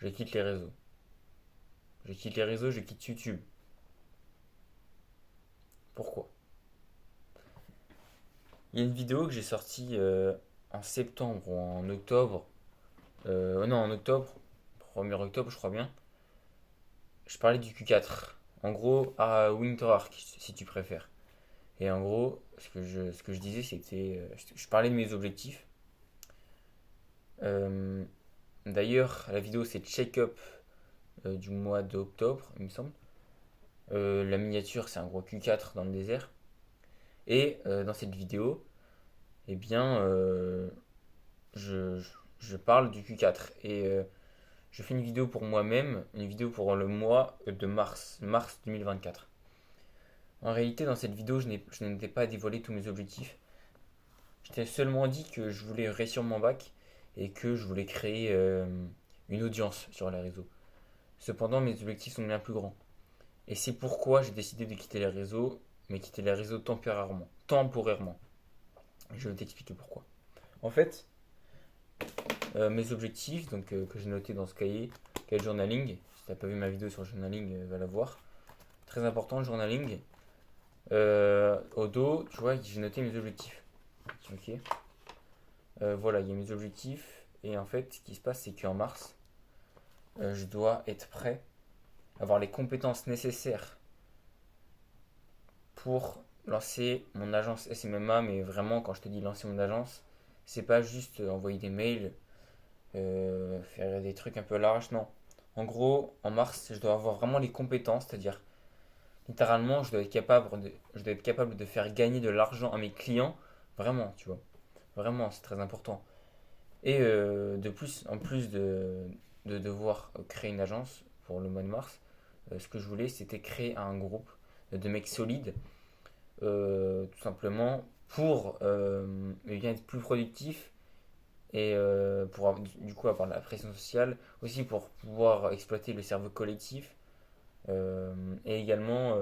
je quitte les réseaux. Je quitte les réseaux, je quitte YouTube. Pourquoi? Il y a une vidéo que j'ai sortie en septembre ou en octobre. Non, en octobre. 1er octobre, je crois bien. Je parlais du Q4. En gros, à Winter Arc, si tu préfères. Et en gros, ce que je disais, c'était. Je parlais de mes objectifs. Euh, D'ailleurs, la vidéo, c'est check-up du mois d'octobre, il me semble. La miniature, c'est un gros Q4 dans le désert. Et dans cette vidéo, eh bien, je, je parle du Q4. Et je fais une vidéo pour moi-même, une vidéo pour le mois de mars 2024. En réalité, dans cette vidéo, je n'étais pas dévoilé tous mes objectifs. Je t'ai seulement dit que je voulais réussir mon bac et que je voulais créer une audience sur les réseaux. Cependant, mes objectifs sont bien plus grands. Et c'est pourquoi j'ai décidé de quitter les réseaux, mais quitter les réseaux temporairement. Temporairement. Je vais t'expliquer pourquoi. En fait, mes objectifs, donc que j'ai noté dans ce cahier de journaling. Si t'as pas vu ma vidéo sur le journaling, va la voir. Très important le journaling. Au dos, tu vois, j'ai noté mes objectifs. Ok. Voilà, il y a mes objectifs. Et en fait, ce qui se passe, c'est qu'en mars, je dois être prêt, avoir les compétences nécessaires pour lancer mon agence SMMA. Mais vraiment, quand je te dis lancer mon agence, c'est pas juste envoyer des mails, faire des trucs un peu à l'arrache, non. En gros, en mars, je dois avoir vraiment les compétences, c'est-à-dire littéralement, je dois être capable de faire gagner de l'argent à mes clients, vraiment, tu vois. Vraiment, c'est très important. Et de plus, en plus de devoir créer une agence pour le mois de mars, ce que je voulais, c'était créer un groupe de mecs solides, tout simplement pour eh bien être plus productif et pour du coup avoir de la pression sociale, aussi pour pouvoir exploiter le cerveau collectif et également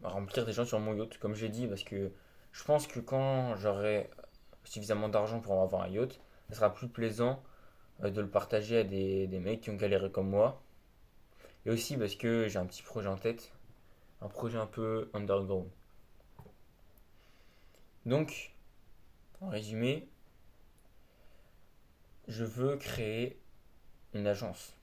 remplir des gens sur mon yacht, comme j'ai dit, parce que je pense que quand j'aurai suffisamment d'argent pour avoir un yacht, ce sera plus plaisant de le partager à des mecs qui ont galéré comme moi. Et aussi parce que j'ai un petit projet en tête, un projet un peu underground. Donc, en résumé, je veux créer une agence.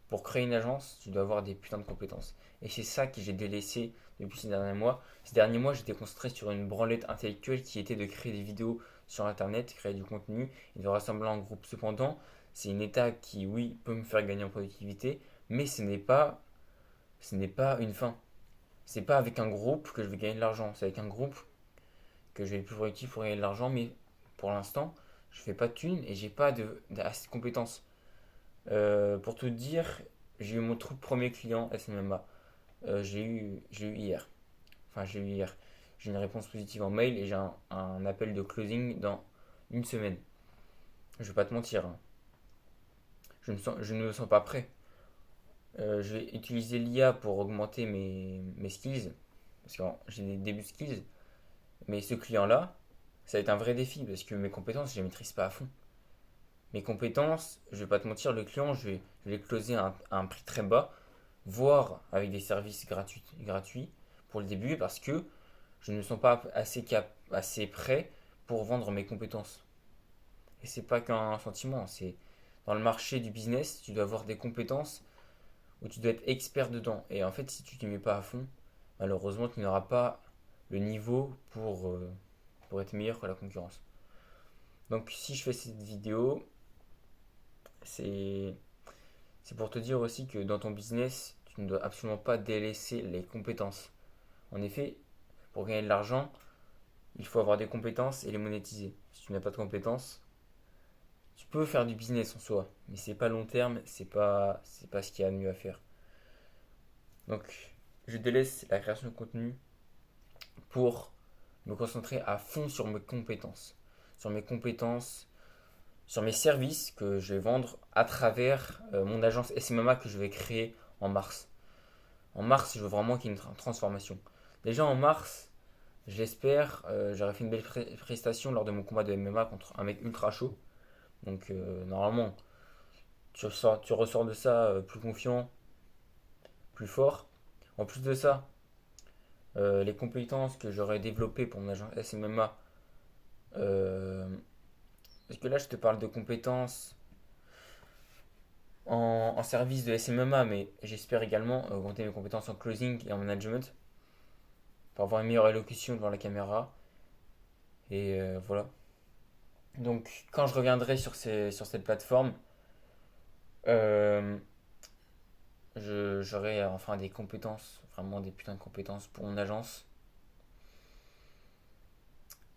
Pour créer une agence, tu dois avoir des putains de compétences. Et c'est ça que j'ai délaissé depuis ces derniers mois. Ces derniers mois, j'étais concentré sur une branlette intellectuelle qui était de créer des vidéos sur Internet, créer du contenu et de rassembler en groupe. Cependant, c'est une étape qui, oui, peut me faire gagner en productivité, mais ce n'est pas une fin. C'est pas avec un groupe que je vais gagner de l'argent. C'est avec un groupe que je vais être plus productif pour gagner de l'argent, mais pour l'instant, je fais pas de thunes et j'ai pas assez de compétences. Pour tout dire, j'ai eu mon tout premier client SMMA. J'ai eu hier. Enfin, j'ai eu hier. J'ai une réponse positive en mail et j'ai un appel de closing dans une semaine. Je vais pas te mentir, hein. Je ne me sens pas prêt. Je vais utiliser l'IA pour augmenter mes skills. Parce que j'ai des débuts de skills. Mais ce client-là, ça va être un vrai défi parce que mes compétences, je les maîtrise pas à fond. Mes compétences, je vais pas te mentir, le client, je vais les closer à un prix très bas, voire avec des services gratuits pour le début parce que je ne me sens pas assez prêt pour vendre mes compétences. Et c'est pas qu'un sentiment, c'est dans le marché du business, tu dois avoir des compétences où tu dois être expert dedans. Et en fait, si tu ne t'y mets pas à fond, malheureusement, tu n'auras pas le niveau pour être meilleur que la concurrence. Donc, si je fais cette vidéo, c'est c'est pour te dire aussi que dans ton business, tu ne dois absolument pas délaisser les compétences. En effet, pour gagner de l'argent, il faut avoir des compétences et les monétiser. Si tu n'as pas de compétences, tu peux faire du business en soi, mais c'est pas long terme, c'est pas ce qu'il y a de mieux à faire. Donc, je délaisse la création de contenu pour me concentrer à fond sur mes compétences. Sur mes compétences, sur mes services que je vais vendre à travers mon agence SMMA que je vais créer en mars. En mars, je veux vraiment qu'il y ait une transformation. Déjà en mars, j'espère, j'aurais fait une belle prestation lors de mon combat de MMA contre un mec ultra chaud. Donc normalement, tu ressors de ça plus confiant, plus fort. En plus de ça, les compétences que j'aurais développées pour mon agent SMMA, euh, parce que là je te parle de compétences en service de SMMA, mais j'espère également augmenter mes compétences en closing et en management pour avoir une meilleure élocution devant la caméra. Et voilà. Donc quand je reviendrai sur cette plateforme, euh, j'aurai enfin des compétences, vraiment des putains de compétences pour mon agence.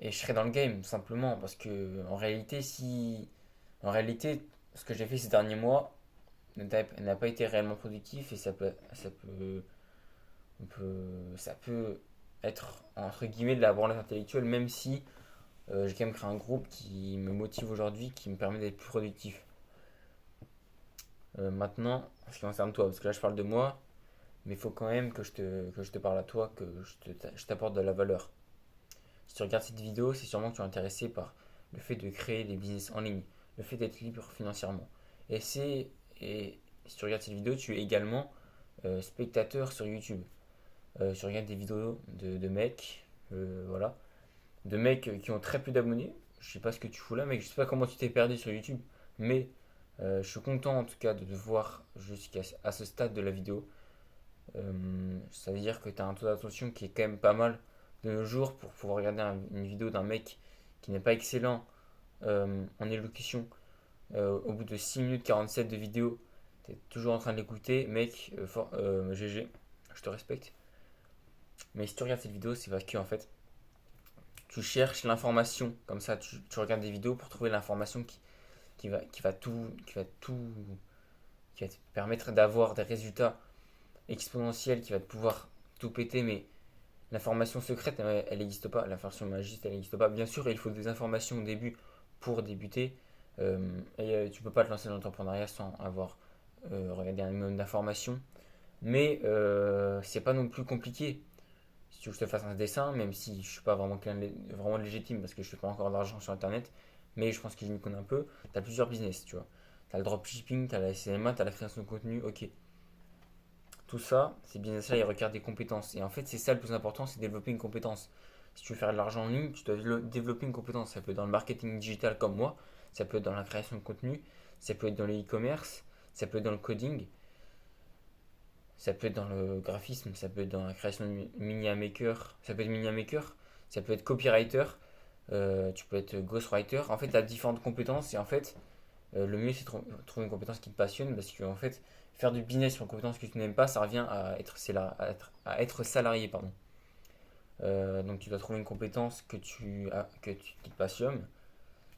Et je serai dans le game, simplement. Parce que en réalité, En réalité, ce que j'ai fait ces derniers mois n'a pas été réellement productif et ça peut être entre guillemets de la branlette intellectuelle, même si j'ai quand même créé un groupe qui me motive aujourd'hui, qui me permet d'être plus productif. Maintenant, en ce qui concerne toi, parce que là je parle de moi, mais il faut quand même que je te parle à toi, que je t'apporte de la valeur. Si tu regardes cette vidéo, c'est sûrement que tu es intéressé par le fait de créer des business en ligne, le fait d'être libre financièrement. Et, c'est, et si tu regardes cette vidéo, tu es également spectateur sur YouTube. Tu regardes des vidéos de mecs, voilà, de mecs qui ont très peu d'abonnés. Je sais pas ce que tu fous là, mec, je sais pas comment tu t'es perdu sur YouTube, mais je suis content en tout cas de te voir jusqu'à à ce stade de la vidéo. Ça veut dire que tu as un taux d'attention qui est quand même pas mal de nos jours pour pouvoir regarder une vidéo d'un mec qui n'est pas excellent en élocution. Au bout de 6 minutes 47 de vidéo, tu es toujours en train de l'écouter, mec, GG, je te respecte. Mais si tu regardes cette vidéo, c'est parce que en fait, tu cherches l'information, comme ça, tu regardes des vidéos pour trouver l'information qui va te permettre d'avoir des résultats exponentiels, qui va te pouvoir tout péter, mais l'information secrète, elle n'existe pas. L'information magique, elle n'existe pas. Bien sûr, il faut des informations au début pour débuter. Tu peux pas te lancer dans l'entrepreneuriat sans avoir regardé un minimum d'informations. Mais c'est pas non plus compliqué. Si tu veux que je te fasse un dessin, même si je suis pas vraiment légitime parce que je fais pas encore d'argent sur internet, mais je pense que je m'y connais un peu. Tu as plusieurs business, tu vois. Tu as le dropshipping, tu as la SMMA, tu as la création de contenu, ok. Tout ça, ces business-là, ils requièrent des compétences. Et en fait, c'est ça le plus important, c'est développer une compétence. Si tu veux faire de l'argent en ligne, tu dois développer une compétence. Ça peut être dans le marketing digital comme moi, ça peut être dans la création de contenu, ça peut être dans le e-commerce, ça peut être dans le coding, ça peut être dans le graphisme, ça peut être dans la création de mini maker, ça peut être mini maker, ça peut être copywriter, tu peux être ghostwriter. En fait, tu as différentes compétences et en fait, le mieux c'est de trouver une compétence qui te passionne parce que en fait, faire du business sur une compétence que tu n'aimes pas, ça revient à être salarié. Pardon. Donc tu dois trouver une compétence qui te passionne.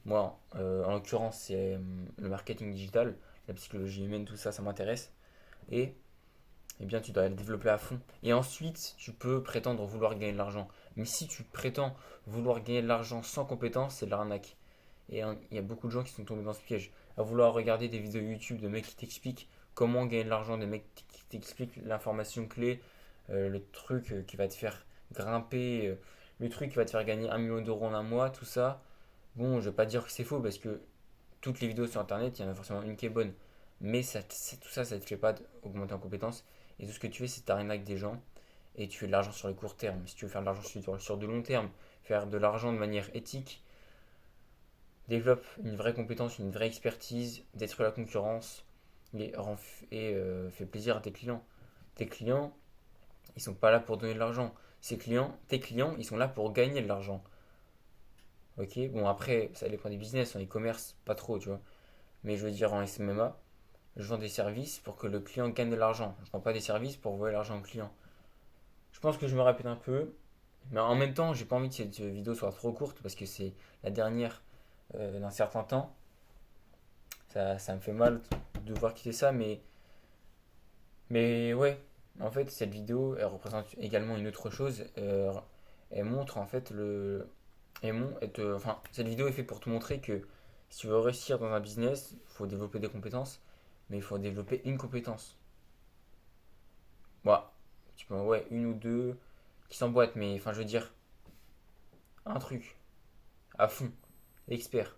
Moi, en l'occurrence, c'est le marketing digital, la psychologie humaine, tout ça, ça m'intéresse. Et eh bien, tu dois le développer à fond. Et ensuite, tu peux prétendre vouloir gagner de l'argent. Mais si tu prétends vouloir gagner de l'argent sans compétence, c'est de l'arnaque. Et il y a beaucoup de gens qui sont tombés dans ce piège. À vouloir regarder des vidéos YouTube de mecs qui t'expliquent comment gagner de l'argent, des mecs qui t'expliquent l'information clé, le truc qui va te faire grimper, le truc qui va te faire gagner 1 million d'euros en un mois, tout ça. Bon, je vais pas dire que c'est faux parce que toutes les vidéos sur internet, il y en a forcément une qui est bonne. Mais tout ça, ça ne te fait pas augmenter en compétences. Et tout ce que tu fais, c'est t'arnaques des gens et tu fais de l'argent sur le court terme. Si tu veux faire de l'argent sur de long terme, faire de l'argent de manière éthique, développe une vraie compétence, une vraie expertise, détruis la concurrence et fais plaisir à tes clients. Tes clients, ils sont pas là pour donner de l'argent. Tes clients, ils sont là pour gagner de l'argent. Ok, bon après, ça dépend des business, en e-commerce, pas trop, tu vois. Mais je veux dire en SMMA, je vends des services pour que le client gagne de l'argent. Je ne vends pas des services pour voler l'argent au client. Je pense que je me répète un peu, mais en même temps, j'ai pas envie que cette vidéo soit trop courte parce que c'est la dernière d'un certain temps. Ça me fait mal de devoir quitter ça, mais ouais, en fait, cette vidéo, elle représente également une autre chose. Elle montre en fait enfin, cette vidéo est faite pour te montrer que si tu veux réussir dans un business, il faut développer des compétences, mais il faut développer une compétence. Voilà, ouais, une ou deux qui s'emboîtent, mais enfin, je veux dire, un truc, à fond, expert.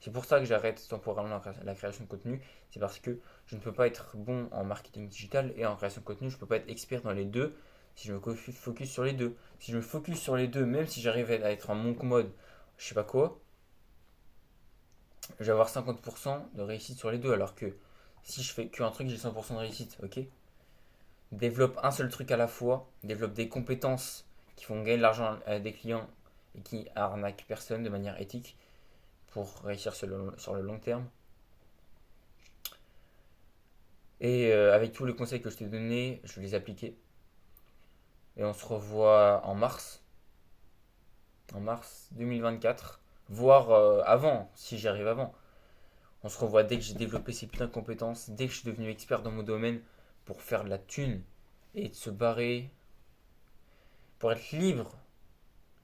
C'est pour ça que j'arrête temporairement la création de contenu. C'est parce que je ne peux pas être bon en marketing digital et en création de contenu. Je ne peux pas être expert dans les deux si je me focus sur les deux. Si je me focus sur les deux, même si j'arrive à être en monk mode, je sais pas quoi, je vais avoir 50% de réussite sur les deux. Alors que si je fais qu'un truc, j'ai 100% de réussite. Ok. Développe un seul truc à la fois. Développe des compétences qui font gagner de l'argent à des clients et qui arnaquent personne de manière éthique pour réussir sur le long terme. Et avec tous les conseils que je t'ai donnés, je vais les appliquer. Et on se revoit en mars 2024, voire avant, si j'y arrive avant. On se revoit dès que j'ai développé ces putains de compétences, dès que je suis devenu expert dans mon domaine pour faire de la thune et de se barrer, pour être libre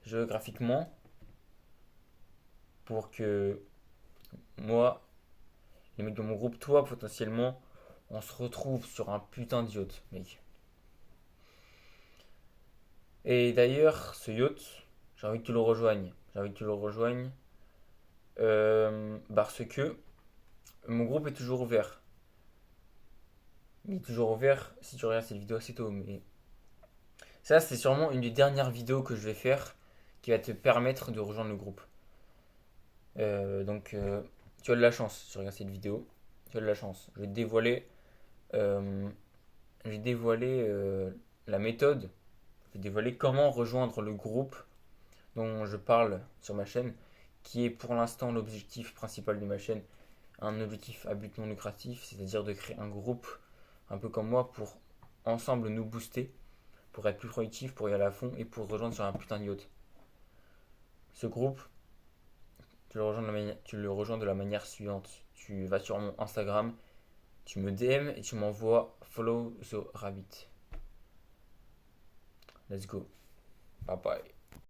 géographiquement, pour que moi, les mecs de mon groupe, toi potentiellement, on se retrouve sur un putain de yacht, mec. Et d'ailleurs, ce yacht, j'ai envie que tu le rejoignes. J'ai envie que tu le rejoignes parce que mon groupe est toujours ouvert. Il est toujours ouvert si tu regardes cette vidéo assez tôt. Mais ça, c'est sûrement une des dernières vidéos que je vais faire qui va te permettre de rejoindre le groupe. Donc, tu as de la chance si tu regardes cette vidéo. Tu as de la chance. Euh, je vais dévoiler la méthode. Je vais dévoiler comment rejoindre le groupe dont je parle sur ma chaîne, qui est pour l'instant l'objectif principal de ma chaîne, un objectif à but non lucratif, c'est-à-dire de créer un groupe un peu comme moi pour ensemble nous booster, pour être plus productif, pour y aller à fond et pour rejoindre sur un putain de yacht. Ce groupe, tu le rejoins de la manière suivante. Tu vas sur mon Instagram, tu me DM et tu m'envoies follow the rabbit. Let's go. Bye bye.